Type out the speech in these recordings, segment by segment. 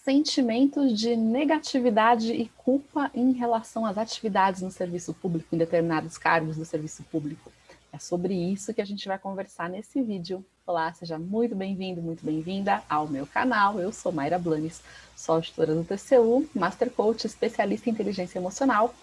sentimentos de negatividade e culpa em relação às atividades no serviço público, em determinados cargos do serviço público. É sobre isso que a gente vai conversar nesse vídeo. Olá, seja muito bem-vindo, muito bem-vinda ao meu canal. Eu sou Mayra Blanes, sou auditora do TCU, Master Coach, especialista em inteligência emocional.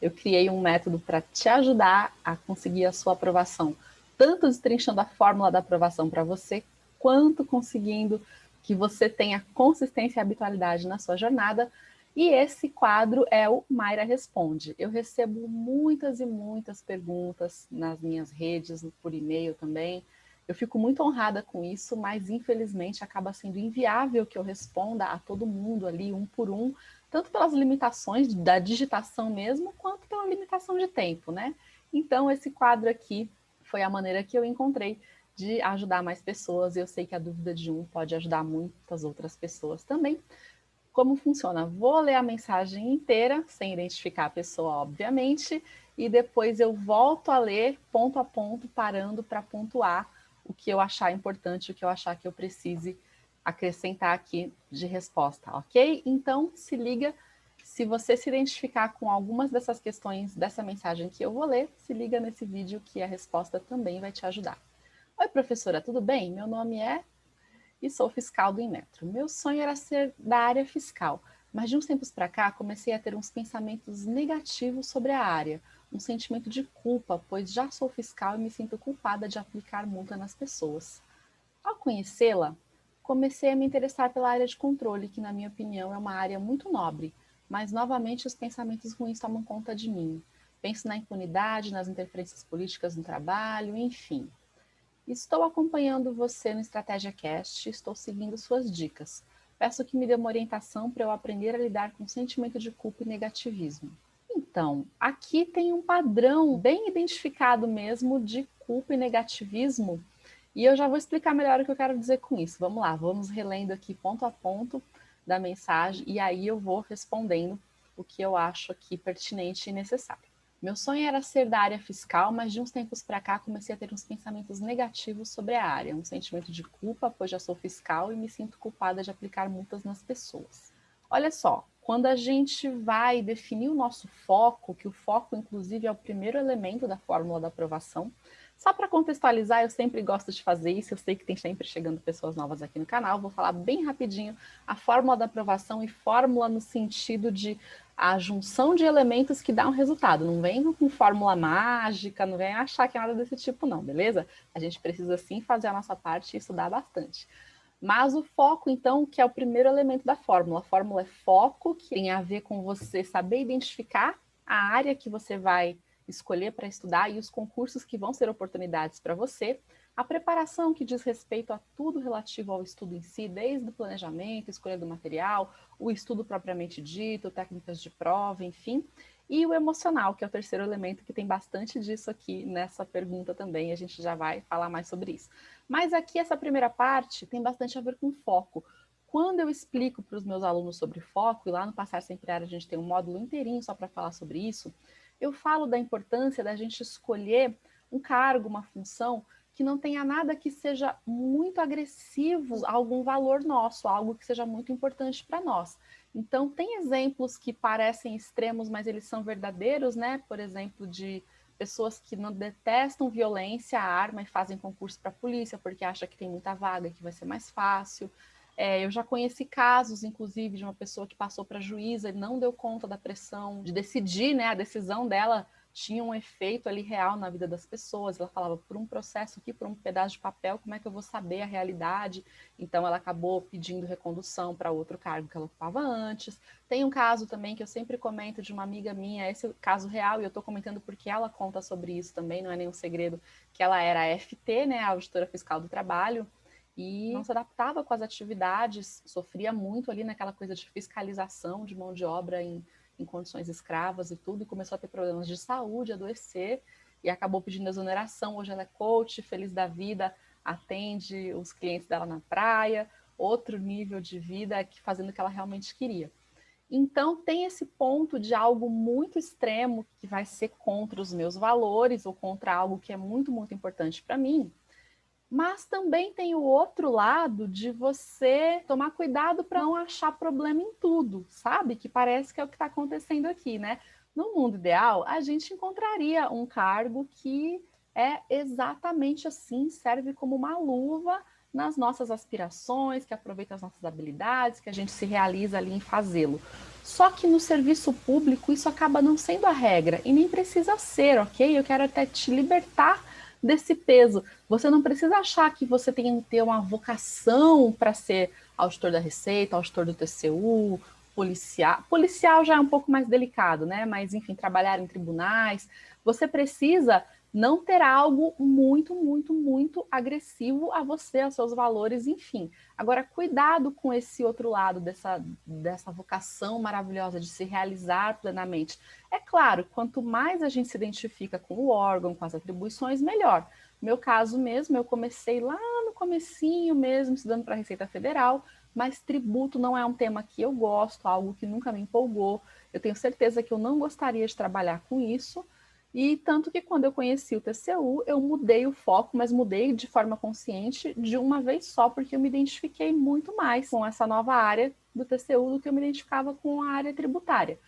Eu criei um método para te ajudar a conseguir a sua aprovação, tanto destrinchando a fórmula da aprovação para você, quanto conseguindo que você tenha consistência e habitualidade na sua jornada. E esse quadro é o Mayra Responde. Eu recebo muitas e muitas perguntas nas minhas redes, por e-mail também. Eu fico muito honrada com isso, mas infelizmente acaba sendo inviável que eu responda a todo mundo ali, um por um, tanto pelas limitações da digitação mesmo, quanto pela limitação de tempo, né? Então, esse quadro aqui foi a maneira que eu encontrei de ajudar mais pessoas. Eu sei que a dúvida de um pode ajudar muitas outras pessoas também. Como funciona? Vou ler a mensagem inteira, sem identificar a pessoa, obviamente, e depois eu volto a ler ponto a ponto, parando para pontuar o que eu achar importante, o que eu achar que eu precise acrescentar aqui de resposta, ok? Então, se liga, se você se identificar com algumas dessas questões dessa mensagem que eu vou ler, se liga nesse vídeo que a resposta também vai te ajudar. Oi, professora, tudo bem? Meu nome é... e sou fiscal do Inmetro. Meu sonho era ser da área fiscal, mas de uns tempos para cá comecei a ter uns pensamentos negativos sobre a área, um sentimento de culpa, pois já sou fiscal e me sinto culpada de aplicar multa nas pessoas. Ao conhecê-la, comecei a me interessar pela área de controle, que na minha opinião é uma área muito nobre, mas novamente os pensamentos ruins tomam conta de mim. Penso na impunidade, nas interferências políticas no trabalho, enfim. Estou acompanhando você no Estratégia Cast, estou seguindo suas dicas. Peço que me dê uma orientação para eu aprender a lidar com o sentimento de culpa e negativismo. Então, aqui tem um padrão bem identificado mesmo de culpa e negativismo, e eu já vou explicar melhor o que eu quero dizer com isso. Vamos lá, vamos relendo aqui ponto a ponto da mensagem, e aí eu vou respondendo o que eu acho aqui pertinente e necessário. Meu sonho era ser da área fiscal, mas de uns tempos para cá comecei a ter uns pensamentos negativos sobre a área, um sentimento de culpa, pois já sou fiscal e me sinto culpada de aplicar multas nas pessoas. Olha só, quando a gente vai definir o nosso foco, que o foco inclusive é o primeiro elemento da fórmula da aprovação, só para contextualizar, eu sempre gosto de fazer isso, eu sei que tem sempre chegando pessoas novas aqui no canal, vou falar bem rapidinho a fórmula da aprovação, e fórmula no sentido de a junção de elementos que dá um resultado. Não vem com fórmula mágica, não vem achar que é nada desse tipo não, beleza? A gente precisa sim fazer a nossa parte e estudar bastante. Mas o foco, então, que é o primeiro elemento da fórmula. A fórmula é foco, que tem a ver com você saber identificar a área que você vai escolher para estudar e os concursos que vão ser oportunidades para você. A preparação, que diz respeito a tudo relativo ao estudo em si, desde o planejamento, escolha do material, o estudo propriamente dito, técnicas de prova, enfim. E o emocional, que é o terceiro elemento, que tem bastante disso aqui nessa pergunta também, a gente já vai falar mais sobre isso. Mas aqui essa primeira parte tem bastante a ver com foco. Quando eu explico para os meus alunos sobre foco, e lá no Passar Sempre Área a gente tem um módulo inteirinho só para falar sobre isso, eu falo da importância da gente escolher um cargo, uma função, que não tenha nada que seja muito agressivo a algum valor nosso, algo que seja muito importante para nós. Então, tem exemplos que parecem extremos, mas eles são verdadeiros, né? Por exemplo, de pessoas que não detestam violência, arma e fazem concurso para a polícia porque acham que tem muita vaga, que vai ser mais fácil. Eu já conheci casos, inclusive, de uma pessoa que passou para juíza e não deu conta da pressão de decidir, né? A decisão dela tinha um efeito ali real na vida das pessoas. Ela falava, por um processo aqui, por um pedaço de papel, como é que eu vou saber a realidade? Então ela acabou pedindo recondução para outro cargo que ela ocupava antes. Tem um caso também que eu sempre comento de uma amiga minha, esse é o caso real, e eu estou comentando porque ela conta sobre isso também, não é nenhum segredo, que ela era a FT, né, a Auditora Fiscal do Trabalho, e não se adaptava com as atividades, sofria muito ali naquela coisa de fiscalização de mão de obra em condições escravas e tudo, e começou a ter problemas de saúde, adoecer, e acabou pedindo exoneração. Hoje ela é coach, feliz da vida, atende os clientes dela na praia, outro nível de vida, fazendo o que ela realmente queria. Então tem esse ponto de algo muito extremo que vai ser contra os meus valores ou contra algo que é muito, muito importante para mim. Mas também tem o outro lado de você tomar cuidado para não achar problema em tudo, sabe? Que parece que é o que está acontecendo aqui, né? No mundo ideal, a gente encontraria um cargo que é exatamente assim, serve como uma luva nas nossas aspirações, que aproveita as nossas habilidades, que a gente se realiza ali em fazê-lo. Só que no serviço público isso acaba não sendo a regra e nem precisa ser, ok? Eu quero até te libertar desse peso. Você não precisa achar que você tem que ter uma vocação para ser auditor da Receita, auditor do TCU, policial. Policial já é um pouco mais delicado, né? Mas, enfim, trabalhar em tribunais. Você precisa não ter algo muito, muito, muito agressivo a você, aos seus valores, enfim. Agora, cuidado com esse outro lado dessa vocação maravilhosa de se realizar plenamente. É claro, quanto mais a gente se identifica com o órgão, com as atribuições, melhor. No meu caso mesmo, eu comecei lá no comecinho mesmo, estudando para a Receita Federal, mas tributo não é um tema que eu gosto, algo que nunca me empolgou. Eu tenho certeza que eu não gostaria de trabalhar com isso, e tanto que quando eu conheci o TCU, eu mudei o foco, mas mudei de forma consciente de uma vez só, porque eu me identifiquei muito mais com essa nova área do TCU do que eu me identificava com a área tributária.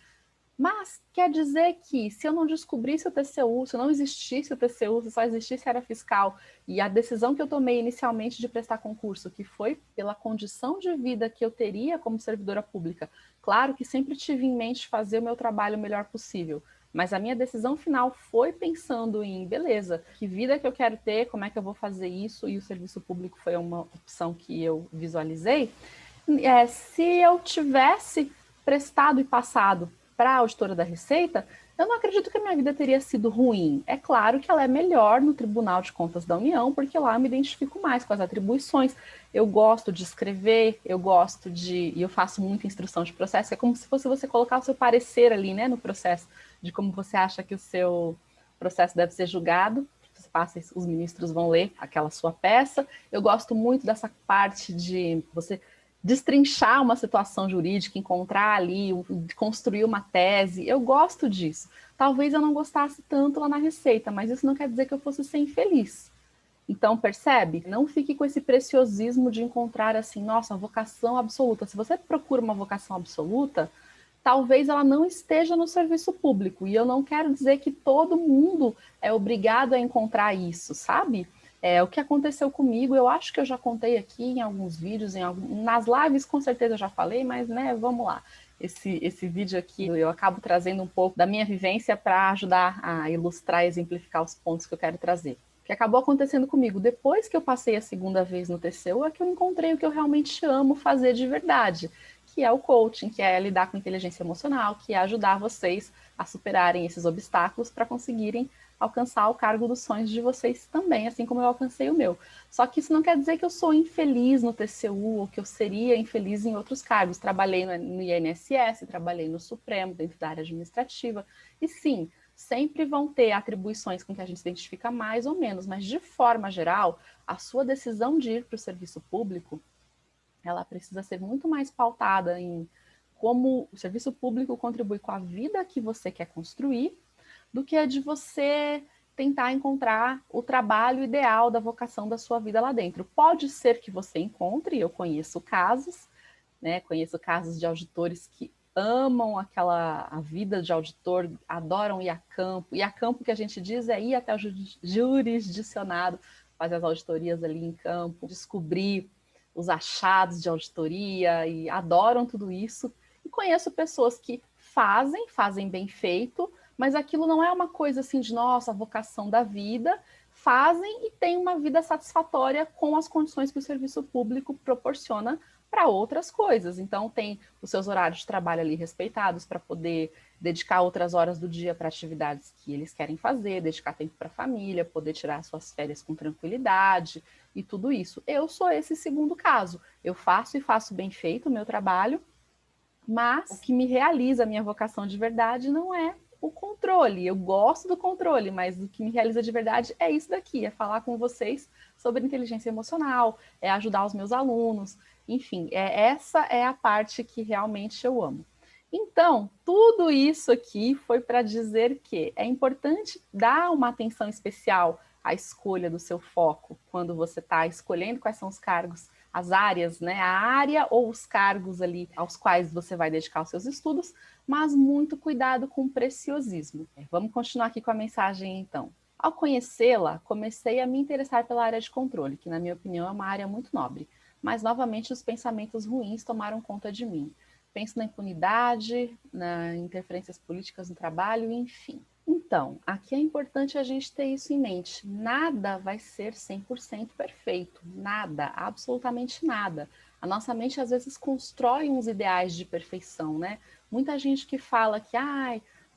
Mas quer dizer que se eu não descobrisse o TCU, se não existisse o TCU, se só existisse a área fiscal, e a decisão que eu tomei inicialmente de prestar concurso, que foi pela condição de vida que eu teria como servidora pública, claro que sempre tive em mente fazer o meu trabalho o melhor possível, mas a minha decisão final foi pensando em, beleza, que vida que eu quero ter, como é que eu vou fazer isso, e o serviço público foi uma opção que eu visualizei. Se eu tivesse prestado e passado para a auditora da Receita, eu não acredito que a minha vida teria sido ruim. É claro que ela é melhor no Tribunal de Contas da União, porque lá eu me identifico mais com as atribuições. Eu gosto de escrever, e eu faço muita instrução de processo. É como se fosse você colocar o seu parecer ali, né, no processo, de como você acha que o seu processo deve ser julgado. Você passa, os ministros vão ler aquela sua peça. Eu gosto muito dessa parte de você destrinchar uma situação jurídica, encontrar ali, construir uma tese. Eu gosto disso. Talvez eu não gostasse tanto lá na Receita, mas isso não quer dizer que eu fosse ser infeliz. Então, percebe? Não fique com esse preciosismo de encontrar assim, nossa, vocação absoluta. Se você procura uma vocação absoluta, talvez ela não esteja no serviço público. E eu não quero dizer que todo mundo é obrigado a encontrar isso, sabe? O que aconteceu comigo, eu acho que eu já contei aqui em alguns vídeos, nas lives com certeza eu já falei, mas né, vamos lá. Esse vídeo aqui eu acabo trazendo um pouco da minha vivência para ajudar a ilustrar e exemplificar os pontos que eu quero trazer. O que acabou acontecendo comigo, depois que eu passei a segunda vez no TCU, é que eu encontrei o que eu realmente amo fazer de verdade, que é o coaching, que é lidar com inteligência emocional, que é ajudar vocês a superarem esses obstáculos para conseguirem alcançar o cargo dos sonhos de vocês também, assim como eu alcancei o meu. Só que isso não quer dizer que eu sou infeliz no TCU ou que eu seria infeliz em outros cargos. Trabalhei no INSS, trabalhei no Supremo, dentro da área administrativa. E sim, sempre vão ter atribuições com que a gente se identifica mais ou menos, mas de forma geral, a sua decisão de ir para o serviço público, ela precisa ser muito mais pautada em como o serviço público contribui com a vida que você quer construir, do que a de você tentar encontrar o trabalho ideal da vocação da sua vida lá dentro. Pode ser que você encontre, eu conheço casos, né? Conheço casos de auditores que amam a vida de auditor, adoram ir a campo. E a campo que a gente diz é ir até o jurisdicionado, fazer as auditorias ali em campo, descobrir os achados de auditoria e adoram tudo isso. E conheço pessoas que fazem bem feito, mas aquilo não é uma coisa assim de, nossa, a vocação da vida, fazem e têm uma vida satisfatória com as condições que o serviço público proporciona para outras coisas. Então, tem os seus horários de trabalho ali respeitados para poder dedicar outras horas do dia para atividades que eles querem fazer, dedicar tempo para a família, poder tirar suas férias com tranquilidade e tudo isso. Eu sou esse segundo caso. Eu faço bem feito o meu trabalho, mas o que me realiza a minha vocação de verdade não é o controle. Eu gosto do controle, mas o que me realiza de verdade é isso daqui, é falar com vocês sobre inteligência emocional, é ajudar os meus alunos, enfim, essa é a parte que realmente eu amo. Então, tudo isso aqui foi para dizer que é importante dar uma atenção especial a escolha do seu foco quando você está escolhendo quais são os cargos, as áreas, né? A área ou os cargos ali aos quais você vai dedicar os seus estudos, mas muito cuidado com o preciosismo. Vamos continuar aqui com a mensagem, então. Ao conhecê-la, comecei a me interessar pela área de controle, que, na minha opinião, é uma área muito nobre. Mas, novamente, os pensamentos ruins tomaram conta de mim. Penso na impunidade, nas interferências políticas no trabalho, enfim. Então, aqui é importante a gente ter isso em mente. Nada vai ser 100% perfeito. Nada, absolutamente nada. A nossa mente, às vezes, constrói uns ideais de perfeição, né? Muita gente que fala que,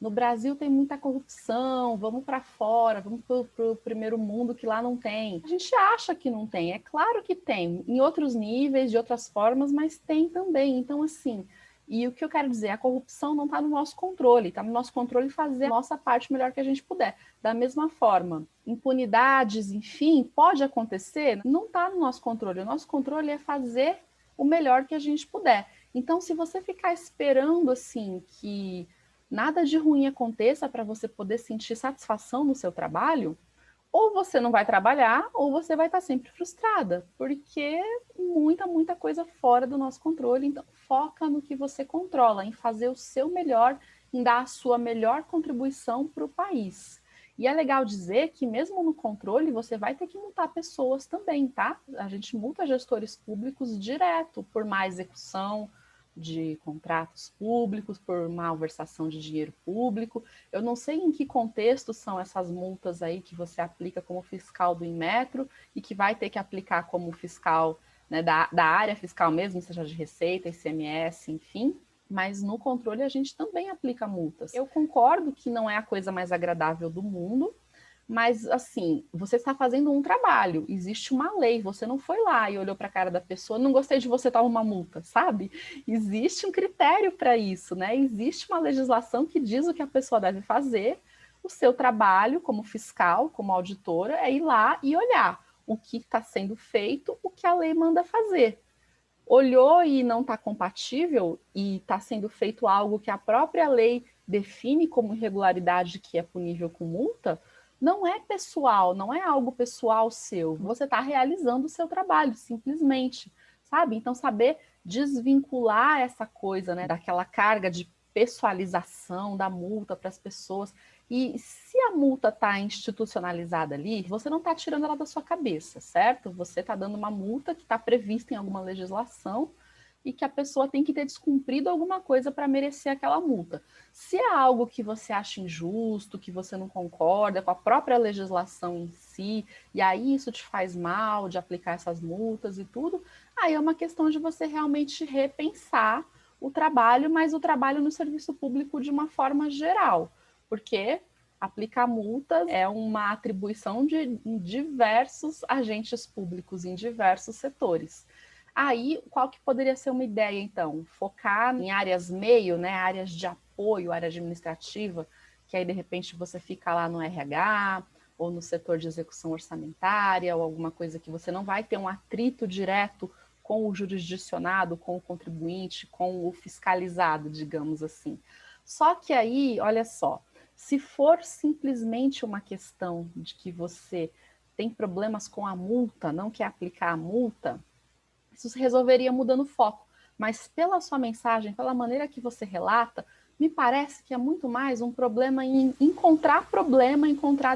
no Brasil tem muita corrupção, vamos para fora, vamos para o primeiro mundo que lá não tem. A gente acha que não tem, é claro que tem, em outros níveis, de outras formas, mas tem também. Então, assim, e o que eu quero dizer, a corrupção não está no nosso controle, está no nosso controle fazer a nossa parte melhor que a gente puder. Da mesma forma, impunidades, enfim, pode acontecer, não está no nosso controle. O nosso controle é fazer o melhor que a gente puder. Então, se você ficar esperando, assim, que nada de ruim aconteça para você poder sentir satisfação no seu trabalho, ou você não vai trabalhar, ou você vai estar sempre frustrada, porque muita coisa fora do nosso controle. Então, foca no que você controla, em fazer o seu melhor, em dar a sua melhor contribuição para o país. E é legal dizer que mesmo no controle, você vai ter que multar pessoas também, tá? A gente multa gestores públicos direto por má execução de contratos públicos, por malversação de dinheiro público. Eu não sei em que contexto são essas multas aí que você aplica como fiscal do Inmetro e que vai ter que aplicar como fiscal, né, da área fiscal mesmo, seja de Receita, ICMS, enfim. Mas no controle a gente também aplica multas. Eu concordo que não é a coisa mais agradável do mundo, mas, assim, você está fazendo um trabalho, existe uma lei, você não foi lá e olhou para a cara da pessoa, não gostei de você, toma uma multa, sabe? Existe um critério para isso, né? Existe uma legislação que diz o que a pessoa deve fazer, o seu trabalho como fiscal, como auditora, é ir lá e olhar o que está sendo feito, o que a lei manda fazer. Olhou e não está compatível e está sendo feito algo que a própria lei define como irregularidade que é punível com multa, não é pessoal, não é algo pessoal seu. Você está realizando o seu trabalho, simplesmente, sabe? Então, saber desvincular essa coisa, né, daquela carga de pessoalização da multa para as pessoas. E se a multa está institucionalizada ali, você não está tirando ela da sua cabeça, certo? Você está dando uma multa que está prevista em alguma legislação e que a pessoa tem que ter descumprido alguma coisa para merecer aquela multa. Se é algo que você acha injusto, que você não concorda com a própria legislação em si, e aí isso te faz mal de aplicar essas multas e tudo, aí é uma questão de você realmente repensar o trabalho, mas o trabalho no serviço público de uma forma geral, porque aplicar multas é uma atribuição de diversos agentes públicos em diversos setores. Aí, qual que poderia ser uma ideia, então? Focar em áreas meio, né, áreas de apoio, área administrativa, que aí, de repente, você fica lá no RH, ou no setor de execução orçamentária, ou alguma coisa que você não vai ter um atrito direto com o jurisdicionado, com o contribuinte, com o fiscalizado, digamos assim. Só que aí, olha só, se for simplesmente uma questão de que você tem problemas com a multa, não quer aplicar a multa, isso se resolveria mudando o foco. Mas pela sua mensagem, pela maneira que você relata, me parece que é muito mais um problema em encontrar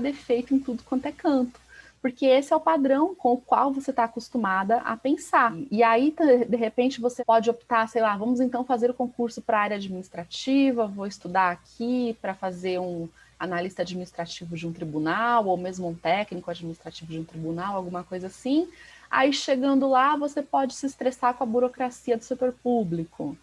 defeito em tudo quanto é canto. Porque esse é o padrão com o qual você está acostumada a pensar. E aí, de repente, você pode optar, sei lá, vamos então fazer o concurso para a área administrativa, vou estudar aqui para fazer um analista administrativo de um tribunal, ou mesmo um técnico administrativo de um tribunal, alguma coisa assim. Aí, chegando lá, você pode se estressar com a burocracia do setor público.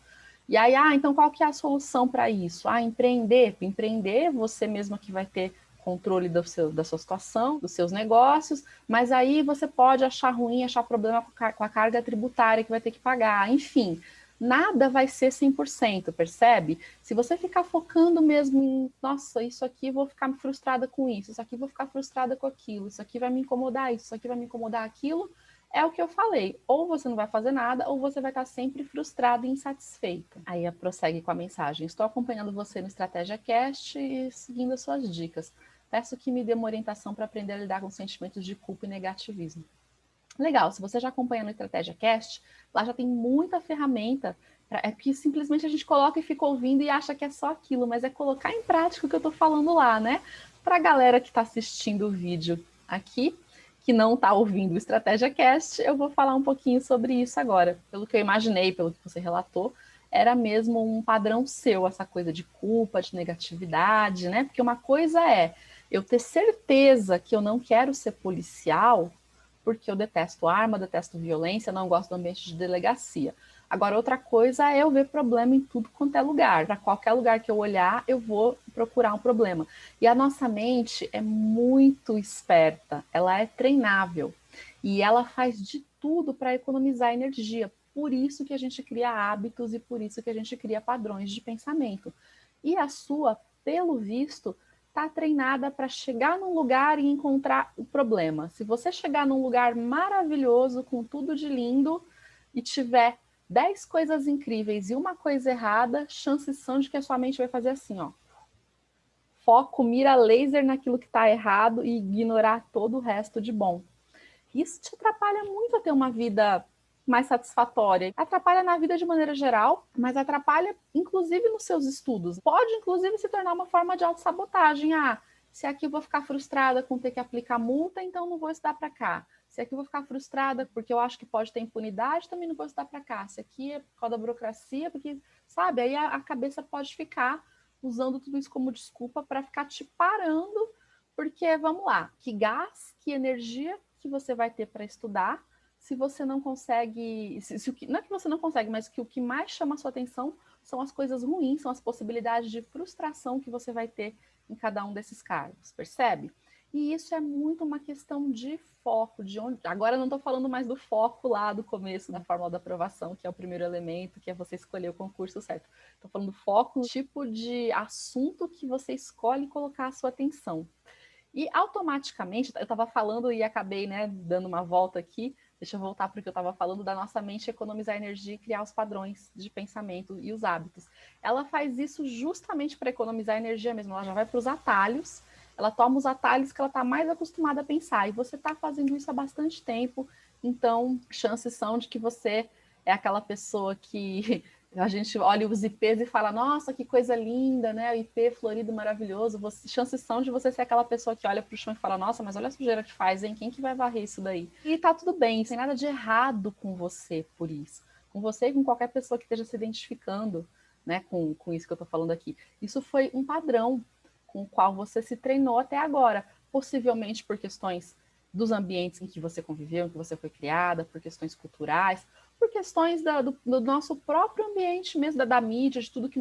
E aí, então qual que é a solução para isso? Empreender. Empreender, você mesma que vai ter controle da sua situação, dos seus negócios, mas aí você pode achar ruim, achar problema com a carga tributária que vai ter que pagar. Enfim, nada vai ser 100%, percebe? Se você ficar focando mesmo em, nossa, isso aqui vou ficar frustrada com isso aqui vou ficar frustrada com aquilo, isso aqui vai me incomodar isso aqui vai me incomodar aquilo, é o que eu falei, ou você não vai fazer nada, ou você vai estar sempre frustrado e insatisfeita. Aí prossegue com a mensagem: estou acompanhando você no Estratégia Cast e seguindo as suas dicas. peço que me dê uma orientação para aprender a lidar com sentimentos de culpa e negativismo. Legal, se você já acompanha no Estratégia Cast, lá já tem muita ferramenta, é que simplesmente a gente coloca e fica ouvindo e acha que é só aquilo, mas é colocar em prática o que eu estou falando lá, né? Para a galera que está assistindo o vídeo aqui, que não está ouvindo o Estratégia Cast, eu vou falar um pouquinho sobre isso agora. Pelo que eu imaginei, pelo que você relatou, era mesmo um padrão seu, essa coisa de culpa, de negatividade, né? Porque uma coisa é eu ter certeza que eu não quero ser policial, porque eu detesto arma, detesto violência, não gosto do ambiente de delegacia. Agora, outra coisa é eu ver problema em tudo quanto é lugar. Para qualquer lugar que eu olhar, eu vou procurar um problema. E a nossa mente é muito esperta, ela é treinável. E ela faz de tudo para economizar energia. Por isso que a gente cria hábitos e por isso que a gente cria padrões de pensamento. E a sua, pelo visto, está treinada para chegar num lugar e encontrar o problema. Se você chegar num lugar maravilhoso, com tudo de lindo, e tiver 10 coisas incríveis e uma coisa errada, chances são de que a sua mente vai fazer assim, ó. Foco, mira laser naquilo que está errado e ignorar todo o resto de bom. Isso te atrapalha muito a ter uma vida mais satisfatória. Atrapalha na vida de maneira geral, mas atrapalha inclusive nos seus estudos. Pode inclusive se tornar uma forma de autossabotagem. Ah, se aqui eu vou ficar frustrada com ter que aplicar multa, então não vou estudar para cá. Se aqui eu vou ficar frustrada porque eu acho que pode ter impunidade, também não vou estudar para cá. Se aqui é por causa da burocracia, porque, sabe, aí a cabeça pode ficar usando tudo isso como desculpa para ficar te parando, porque, vamos lá, que gás, que energia que você vai ter para estudar se você não consegue, não é que você não consegue, mas que o que mais chama a sua atenção são as coisas ruins, são as possibilidades de frustração que você vai ter em cada um desses cargos, percebe? E isso é muito uma questão de foco, de onde. Agora eu não estou falando mais do foco lá do começo da fórmula da aprovação, que é o primeiro elemento, que é você escolher o concurso certo. Estou falando do foco, no tipo de assunto que você escolhe colocar a sua atenção. E automaticamente, eu estava falando e acabei, né, dando uma volta aqui. Deixa eu voltar para o que eu estava falando da nossa mente economizar energia e criar os padrões de pensamento e os hábitos. Ela faz isso justamente para economizar energia mesmo. Ela já vai para os atalhos, ela toma os atalhos que ela está mais acostumada a pensar. E você está fazendo isso há bastante tempo, então chances são de que você é aquela pessoa que a gente olha os IPs e fala, nossa, que coisa linda, né? O IP florido maravilhoso. Chances são de você ser aquela pessoa que olha para o chão e fala, nossa, mas olha a sujeira que faz, hein? Quem que vai varrer isso daí? E tá tudo bem, sem nada de errado com você por isso. Com você e com qualquer pessoa que esteja se identificando, né, com isso que eu tô falando aqui. Isso foi um padrão com o qual você se treinou até agora, possivelmente por questões dos ambientes em que você conviveu, em que você foi criada, por questões culturais, por questões do nosso próprio ambiente mesmo, da mídia, de tudo que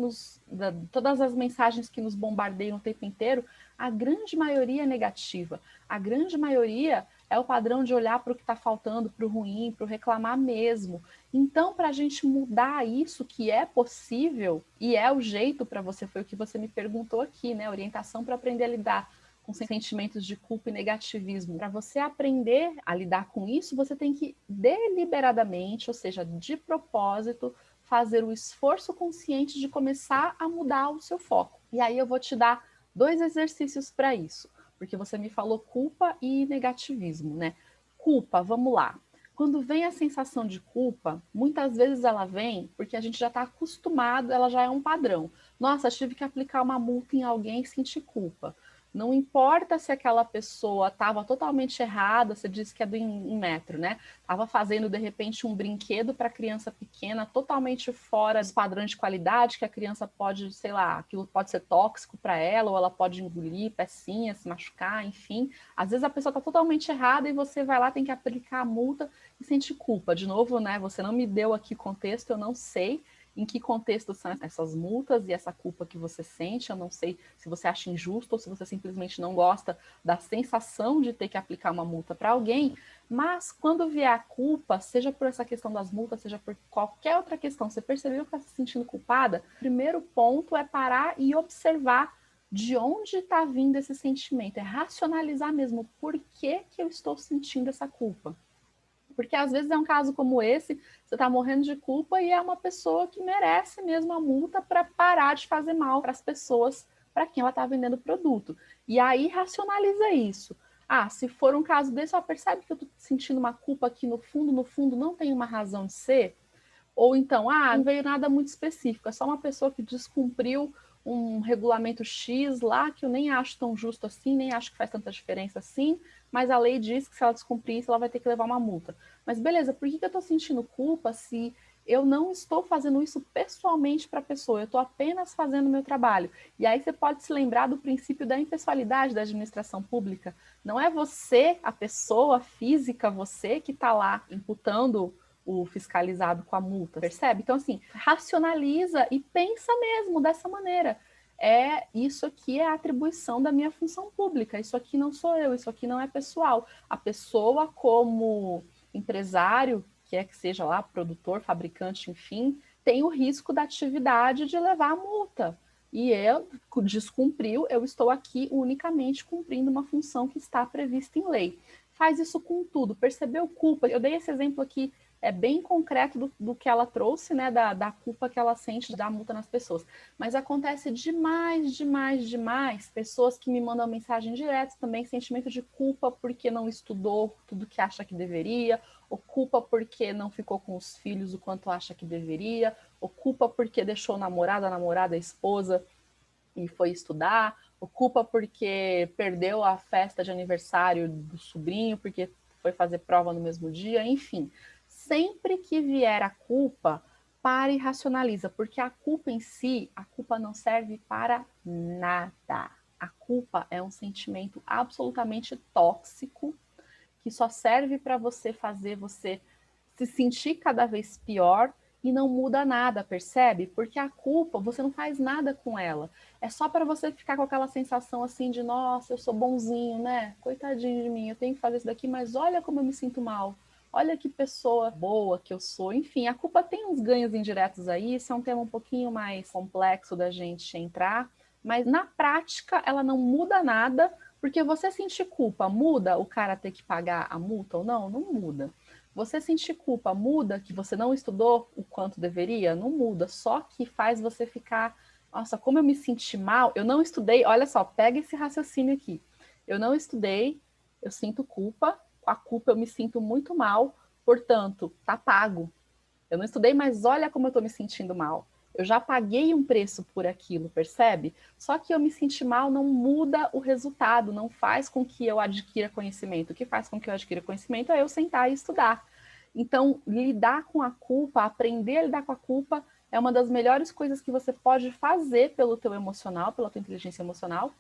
todas as mensagens que nos bombardeiam o tempo inteiro, a grande maioria é negativa. A grande maioria é o padrão de olhar para o que está faltando, para o ruim, para o reclamar mesmo. Então, para a gente mudar isso, que é possível, e é o jeito para você, foi o que você me perguntou aqui, né? Orientação para aprender a lidar com sentimentos de culpa e negativismo. Para você aprender a lidar com isso, você tem que deliberadamente, ou seja, de propósito, fazer o esforço consciente de começar a mudar o seu foco. E aí eu vou te dar 2 exercícios para isso, porque você me falou culpa e negativismo, né? Culpa, vamos lá. Quando vem a sensação de culpa, muitas vezes ela vem porque a gente já está acostumado, ela já é um padrão. Nossa, tive que aplicar uma multa em alguém e senti culpa. Não importa se aquela pessoa estava totalmente errada, você disse que é do em metro, né? Estava fazendo, de repente, um brinquedo para criança pequena, totalmente fora dos padrões de qualidade, que a criança pode, sei lá, aquilo pode ser tóxico para ela, ou ela pode engolir pecinhas, se machucar, enfim. Às vezes a pessoa está totalmente errada e você vai lá, tem que aplicar a multa e sente culpa. De novo, né? Você não me deu aqui contexto, eu não sei em que contexto são essas multas e essa culpa que você sente. Eu não sei se você acha injusto ou se você simplesmente não gosta da sensação de ter que aplicar uma multa para alguém, mas quando vier a culpa, seja por essa questão das multas, seja por qualquer outra questão, você percebeu que está se sentindo culpada, o primeiro ponto é parar e observar de onde está vindo esse sentimento, é racionalizar mesmo por que eu estou sentindo essa culpa. Porque às vezes é um caso como esse, você está morrendo de culpa e é uma pessoa que merece mesmo a multa para parar de fazer mal para as pessoas, para quem ela está vendendo o produto. E aí racionaliza isso. Ah, se for um caso desse, ó, percebe que eu estou sentindo uma culpa aqui no fundo não tem uma razão de ser? Ou então, não veio nada muito específico, é só uma pessoa que descumpriu um regulamento X lá, que eu nem acho tão justo assim, nem acho que faz tanta diferença assim, mas a lei diz que se ela descumprir isso, ela vai ter que levar uma multa. Mas beleza, por que eu estou sentindo culpa se eu não estou fazendo isso pessoalmente para a pessoa, eu estou apenas fazendo o meu trabalho? E aí você pode se lembrar do princípio da impessoalidade da administração pública. Não é você, a pessoa física, você que está lá imputando o fiscalizado com a multa, percebe? Então, assim, racionaliza e pensa mesmo dessa maneira. Isso aqui é a atribuição da minha função pública, isso aqui não sou eu, isso aqui não é pessoal. A pessoa como empresário, que seja lá, produtor, fabricante, enfim, tem o risco da atividade de levar a multa. E eu descumpriu, eu estou aqui unicamente cumprindo uma função que está prevista em lei. Faz isso com tudo, percebeu culpa? Eu dei esse exemplo aqui bem concreto do que ela trouxe, né, da culpa que ela sente da multa nas pessoas. Mas acontece demais. Pessoas que me mandam mensagem direta também, sentimento de culpa porque não estudou tudo que acha que deveria, ou culpa porque não ficou com os filhos o quanto acha que deveria, ou culpa porque deixou o namorado, a namorada, a esposa e foi estudar, ou culpa porque perdeu a festa de aniversário do sobrinho, porque foi fazer prova no mesmo dia, enfim. Sempre que vier a culpa, pare e racionaliza, porque a culpa em si, a culpa não serve para nada. A culpa é um sentimento absolutamente tóxico, que só serve para você fazer você se sentir cada vez pior e não muda nada, percebe? Porque a culpa, você não faz nada com ela. É só para você ficar com aquela sensação assim de, nossa, eu sou bonzinho, né? Coitadinho de mim, eu tenho que fazer isso daqui, mas olha como eu me sinto mal. Olha que pessoa boa que eu sou. Enfim, a culpa tem uns ganhos indiretos aí, isso é um tema um pouquinho mais complexo da gente entrar, mas na prática ela não muda nada, porque você sentir culpa muda o cara ter que pagar a multa ou não? Não muda. Você sentir culpa muda que você não estudou o quanto deveria? Não muda, só que faz você ficar, nossa, como eu me senti mal, eu não estudei, olha só, pega esse raciocínio aqui. Eu não estudei, eu sinto culpa, com a culpa eu me sinto muito mal, portanto, tá pago. Eu não estudei, mas olha como eu tô me sentindo mal. Eu já paguei um preço por aquilo, percebe? Só que eu me sentir mal não muda o resultado, não faz com que eu adquira conhecimento. O que faz com que eu adquira conhecimento é eu sentar e estudar. Então, lidar com a culpa, aprender a lidar com a culpa, é uma das melhores coisas que você pode fazer pelo teu emocional, pela tua inteligência emocional.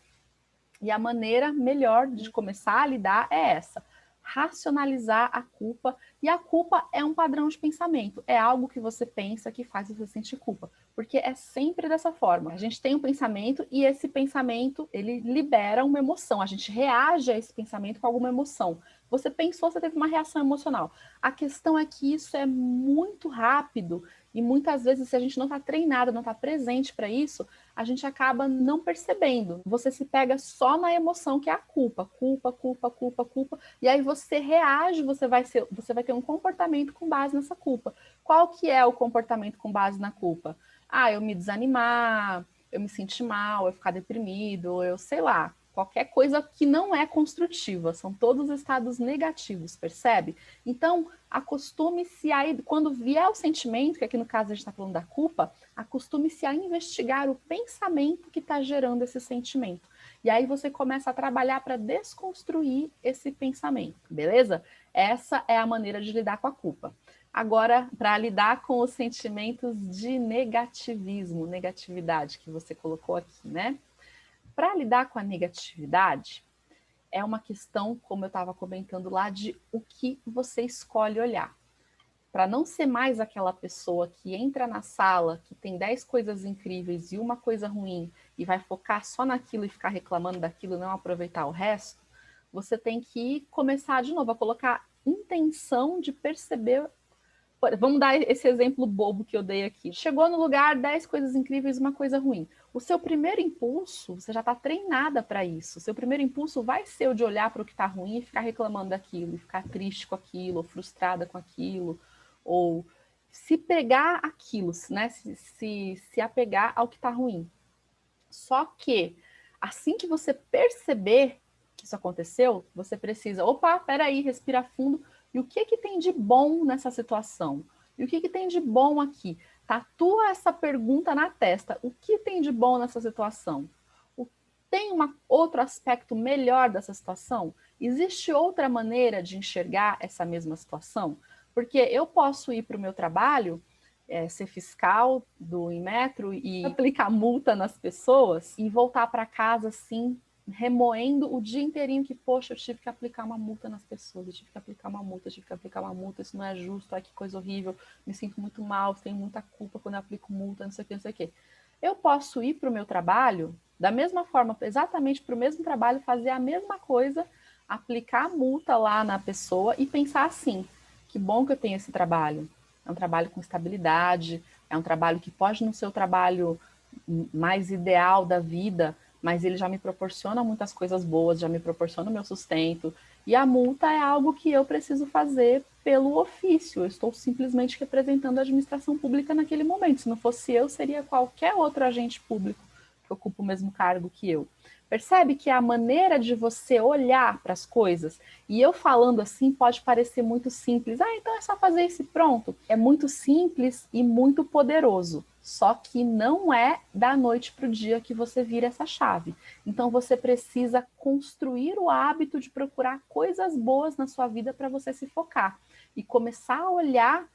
E a maneira melhor de começar a lidar é essa: racionalizar a culpa. E a culpa é um padrão de pensamento, é algo que você pensa que faz você sentir culpa, porque é sempre dessa forma. A gente tem um pensamento e esse pensamento, ele libera uma emoção, a gente reage a esse pensamento com alguma emoção. Você pensou, você teve uma reação emocional. A questão é que isso é muito rápido e muitas vezes, se a gente não está treinado, não está presente para isso, a gente acaba não percebendo. Você se pega só na emoção, que é a culpa. Culpa. E aí você reage, você vai ter um comportamento com base nessa culpa. Qual que é o comportamento com base na culpa? Eu me desanimar, eu me sentir mal, eu ficar deprimido, eu sei lá. Qualquer coisa que não é construtiva, são todos estados negativos, percebe? Então, acostume-se a, quando vier o sentimento, que aqui no caso a gente está falando da culpa, acostume-se a investigar o pensamento que está gerando esse sentimento. E aí você começa a trabalhar para desconstruir esse pensamento, beleza? Essa é a maneira de lidar com a culpa. Agora, para lidar com os sentimentos de negativismo, negatividade que você colocou aqui, né? Para lidar com a negatividade, é uma questão, como eu estava comentando lá, de o que você escolhe olhar. Para não ser mais aquela pessoa que entra na sala, que tem 10 coisas incríveis e uma coisa ruim, e vai focar só naquilo e ficar reclamando daquilo e não aproveitar o resto, você tem que começar de novo a colocar intenção de perceber. Vamos dar esse exemplo bobo que eu dei aqui. Chegou no lugar, 10 coisas incríveis, uma coisa ruim. O seu primeiro impulso, você já está treinada para isso. O seu primeiro impulso vai ser o de olhar para o que está ruim e ficar reclamando daquilo, e ficar triste com aquilo, ou frustrada com aquilo, ou se pegar aquilo, né? Se apegar ao que está ruim. Só que Assim que você perceber que isso aconteceu, você precisa, opa, peraí, respira fundo, e o que tem de bom nessa situação? E o que tem de bom aqui? Tatua essa pergunta na testa, o que tem de bom nessa situação? Tem outro aspecto melhor dessa situação? Existe outra maneira de enxergar essa mesma situação? Porque eu posso ir para o meu trabalho, ser fiscal do Inmetro e aplicar multa nas pessoas e voltar para casa assim, remoendo o dia inteirinho que, poxa, eu tive que aplicar uma multa nas pessoas, eu tive que aplicar uma multa, eu tive que aplicar uma multa, isso não é justo, ai que coisa horrível, me sinto muito mal, tenho muita culpa quando eu aplico multa, não sei o que, não sei o que. Eu posso ir para o meu trabalho, da mesma forma, exatamente para o mesmo trabalho, fazer a mesma coisa, aplicar a multa lá na pessoa e pensar assim, que bom que eu tenho esse trabalho. É um trabalho com estabilidade, é um trabalho que pode não ser o trabalho mais ideal da vida, mas ele já me proporciona muitas coisas boas, já me proporciona o meu sustento. E a multa é algo que eu preciso fazer pelo ofício. Eu estou simplesmente representando a administração pública naquele momento. Se não fosse eu, seria qualquer outro agente público que ocupa o mesmo cargo que eu. Percebe que a maneira de você olhar para as coisas, e eu falando assim pode parecer muito simples, então é só fazer isso e pronto. É muito simples e muito poderoso, só que não é da noite para o dia que você vira essa chave. Então você precisa construir o hábito de procurar coisas boas na sua vida para você se focar e começar a olhar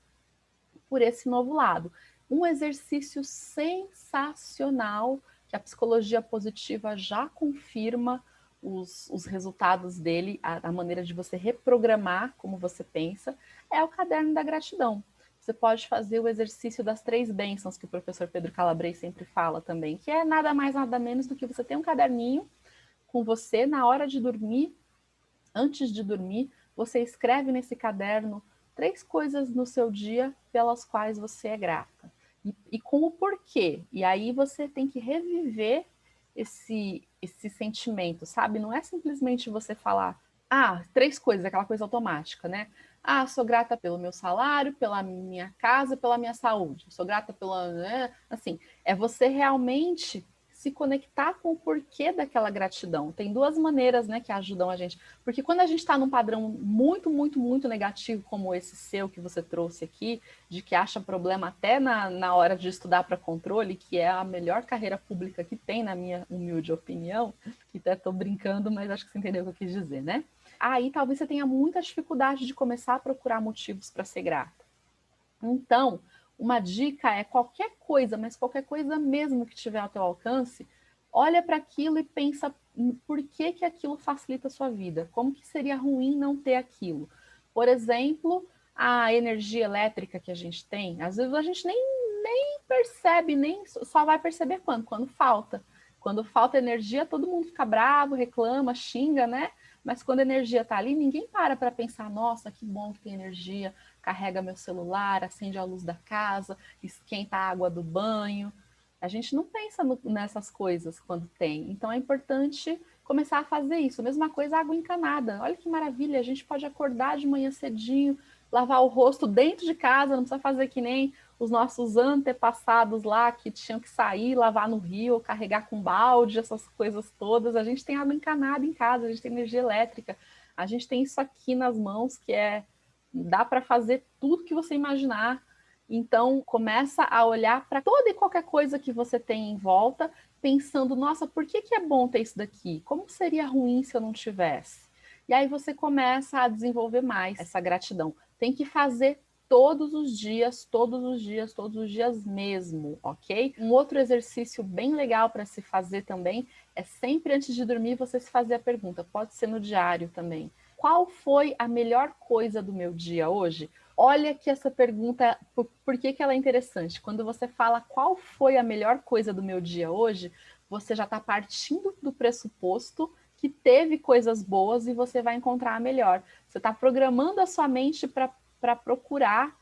por esse novo lado. Um exercício sensacional que a psicologia positiva já confirma os resultados dele, a maneira de você reprogramar como você pensa, é o caderno da gratidão. Você pode fazer o exercício das 3 bênçãos que o professor Pedro Calabres sempre fala também, que é nada mais, nada menos do que você ter um caderninho com você na hora de dormir, antes de dormir, você escreve nesse caderno 3 coisas no seu dia pelas quais você é grata. E com o porquê. E aí você tem que reviver esse sentimento, sabe? Não é simplesmente você falar, 3 coisas, aquela coisa automática, né? Sou grata pelo meu salário, pela minha casa, pela minha saúde. Sou grata pela... Assim, é você realmente se conectar com o porquê daquela gratidão. Tem 2 maneiras, né, que ajudam a gente. Porque quando a gente está num padrão muito, muito, muito negativo, como esse seu que você trouxe aqui, de que acha problema até na hora de estudar para controle, que é a melhor carreira pública que tem, na minha humilde opinião, que até estou brincando, mas acho que você entendeu o que eu quis dizer, né? Aí talvez você tenha muita dificuldade de começar a procurar motivos para ser grata. Então, uma dica é qualquer coisa, mas qualquer coisa mesmo que tiver ao teu alcance, olha para aquilo e pensa por que aquilo facilita a sua vida, como que seria ruim não ter aquilo. Por exemplo, a energia elétrica que a gente tem, às vezes a gente nem percebe, nem só vai perceber quando falta. Quando falta energia, todo mundo fica bravo, reclama, xinga, né? Mas quando a energia está ali, ninguém para pensar, nossa, que bom que tem energia, carrega meu celular, acende a luz da casa, esquenta a água do banho. A gente não pensa nessas coisas quando tem. Então é importante começar a fazer isso. Mesma coisa, água encanada. Olha que maravilha, a gente pode acordar de manhã cedinho, lavar o rosto dentro de casa, não precisa fazer que nem os nossos antepassados lá que tinham que sair, lavar no rio, carregar com balde, essas coisas todas. A gente tem água encanada em casa, a gente tem energia elétrica, a gente tem isso aqui nas mãos que dá para fazer tudo que você imaginar. Então começa a olhar para toda e qualquer coisa que você tem em volta, pensando, nossa, por que é bom ter isso daqui? Como seria ruim se eu não tivesse? E aí você começa a desenvolver mais essa gratidão. Tem que fazer todos os dias, todos os dias, todos os dias mesmo, ok? Um outro exercício bem legal para se fazer também é sempre antes de dormir você se fazer a pergunta, pode ser no diário também. Qual foi a melhor coisa do meu dia hoje? Olha que essa pergunta, por que ela é interessante? Quando você fala qual foi a melhor coisa do meu dia hoje, você já está partindo do pressuposto que teve coisas boas e você vai encontrar a melhor. Você está programando a sua mente para procurar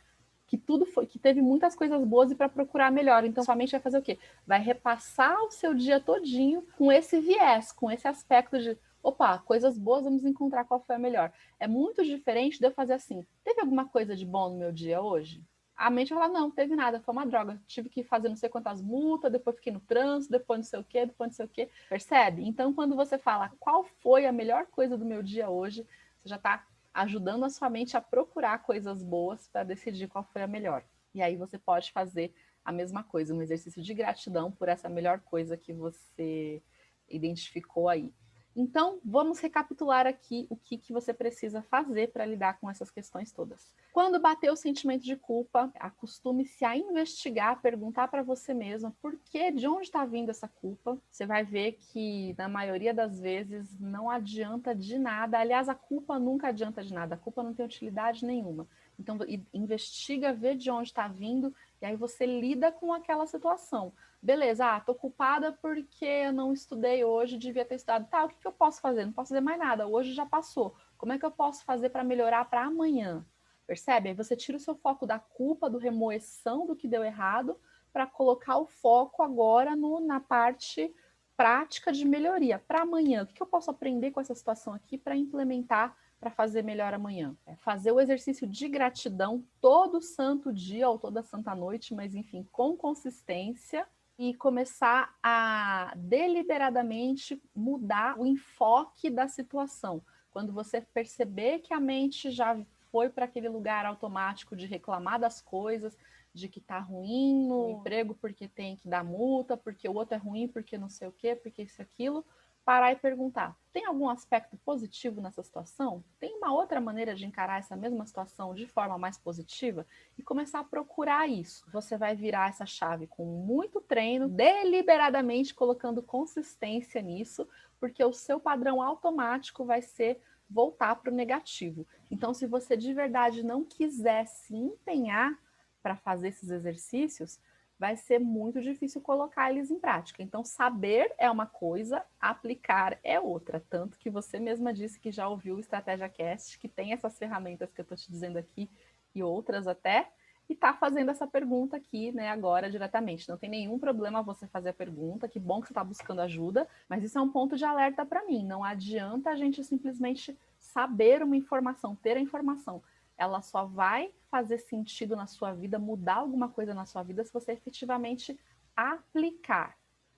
que teve muitas coisas boas e para procurar melhor. Então, sua mente vai fazer o quê? Vai repassar o seu dia todinho com esse viés, com esse aspecto de opa, coisas boas, vamos encontrar qual foi a melhor. É muito diferente de eu fazer assim, teve alguma coisa de bom no meu dia hoje? a mente vai falar, não, teve nada, foi uma droga. Tive que fazer não sei quantas multas, depois fiquei no trânsito, depois não sei o quê, depois não sei o quê. Percebe? Então, quando você fala qual foi a melhor coisa do meu dia hoje, você já está ajudando a sua mente a procurar coisas boas para decidir qual foi a melhor. E aí você pode fazer a mesma coisa, um exercício de gratidão por essa melhor coisa que você identificou aí. Então, vamos recapitular aqui o que você precisa fazer para lidar com essas questões todas. Quando bater o sentimento de culpa, acostume-se a investigar, perguntar para você mesma por que, de onde está vindo essa culpa. Você vai ver que, na maioria das vezes, não adianta de nada. Aliás, a culpa nunca adianta de nada. A culpa não tem utilidade nenhuma. Então, investiga, vê de onde está vindo, e aí você lida com aquela situação. Beleza, tô culpada porque eu não estudei hoje, devia ter estudado. Tá, o que eu posso fazer? Não posso fazer mais nada, hoje já passou. Como é que eu posso fazer para melhorar para amanhã? Percebe? Aí você tira o seu foco da culpa, do remoção do que deu errado, para colocar o foco agora na parte prática de melhoria. Para amanhã, o que eu posso aprender com essa situação aqui para implementar para fazer melhor amanhã? É fazer o exercício de gratidão todo santo dia ou toda santa noite, mas enfim, com consistência, e começar a deliberadamente mudar o enfoque da situação. Quando você perceber que a mente já foi para aquele lugar automático de reclamar das coisas, de que tá ruim no emprego porque tem que dar multa, porque o outro é ruim, porque não sei o quê, porque isso e aquilo, parar e perguntar, tem algum aspecto positivo nessa situação? Tem uma outra maneira de encarar essa mesma situação de forma mais positiva? E começar a procurar isso. Você vai virar essa chave com muito treino, deliberadamente colocando consistência nisso, porque o seu padrão automático vai ser voltar para o negativo. Então, se você de verdade não quiser se empenhar para fazer esses exercícios, vai ser muito difícil colocar eles em prática. Então, saber é uma coisa, aplicar é outra. Tanto que você mesma disse que já ouviu o Estratégia Cast, que tem essas ferramentas que eu estou te dizendo aqui, e outras até, e está fazendo essa pergunta aqui, né, agora diretamente. Não tem nenhum problema você fazer a pergunta, que bom que você está buscando ajuda, mas isso é um ponto de alerta para mim. Não adianta a gente simplesmente saber uma informação, ter a informação. Ela só vai fazer sentido na sua vida, mudar alguma coisa na sua vida, se você efetivamente aplicar.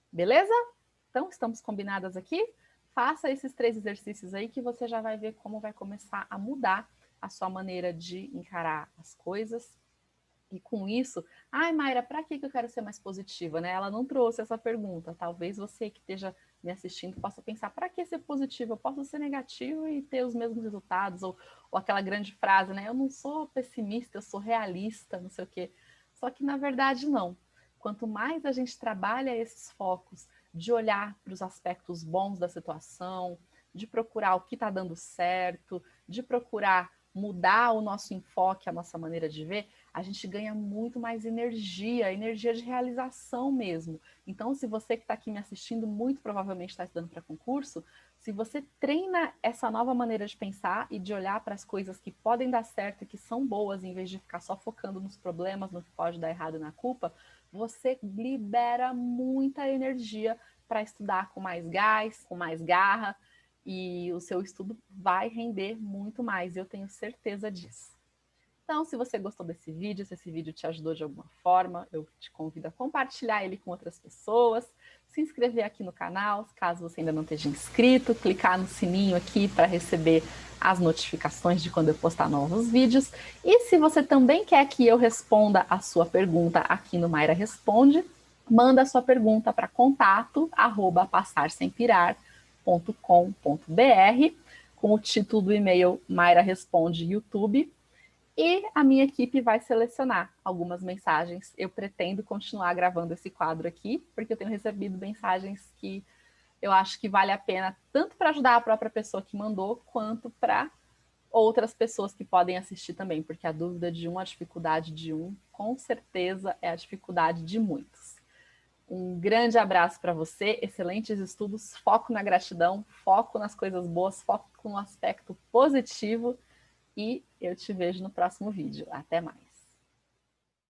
Beleza? Então, estamos combinadas aqui? Faça esses 3 exercícios aí que você já vai ver como vai começar a mudar a sua maneira de encarar as coisas. E com isso, ai, Mayra, para que eu quero ser mais positiva, né? Ela não trouxe essa pergunta. Talvez você que esteja me assistindo possa pensar, para que ser positiva? Eu posso ser negativo e ter os mesmos resultados, ou aquela grande frase, né? Eu não sou pessimista, eu sou realista, não sei o quê. Só que, na verdade, não. Quanto mais a gente trabalha esses focos de olhar para os aspectos bons da situação, de procurar o que está dando certo, de procurar mudar o nosso enfoque, a nossa maneira de ver, a gente ganha muito mais energia, energia de realização mesmo. Então, se você que está aqui me assistindo, muito provavelmente está estudando para concurso, se você treina essa nova maneira de pensar e de olhar para as coisas que podem dar certo e que são boas, em vez de ficar só focando nos problemas, no que pode dar errado e na culpa, você libera muita energia para estudar com mais gás, com mais garra, e o seu estudo vai render muito mais, eu tenho certeza disso. Então, se você gostou desse vídeo, se esse vídeo te ajudou de alguma forma, eu te convido a compartilhar ele com outras pessoas, se inscrever aqui no canal, caso você ainda não esteja inscrito, clicar no sininho aqui para receber as notificações de quando eu postar novos vídeos. E se você também quer que eu responda a sua pergunta aqui no Mayra Responde, manda a sua pergunta para contato@passarsempirar.com.br com o título do e-mail Mayra Responde YouTube. E a minha equipe vai selecionar algumas mensagens. Eu pretendo continuar gravando esse quadro aqui, porque eu tenho recebido mensagens que eu acho que vale a pena, tanto para ajudar a própria pessoa que mandou, quanto para outras pessoas que podem assistir também, porque a dúvida de um, a dificuldade de um, com certeza é a dificuldade de muitos. Um grande abraço para você, excelentes estudos, foco na gratidão, foco nas coisas boas, foco no aspecto positivo, e eu te vejo no próximo vídeo. Até mais!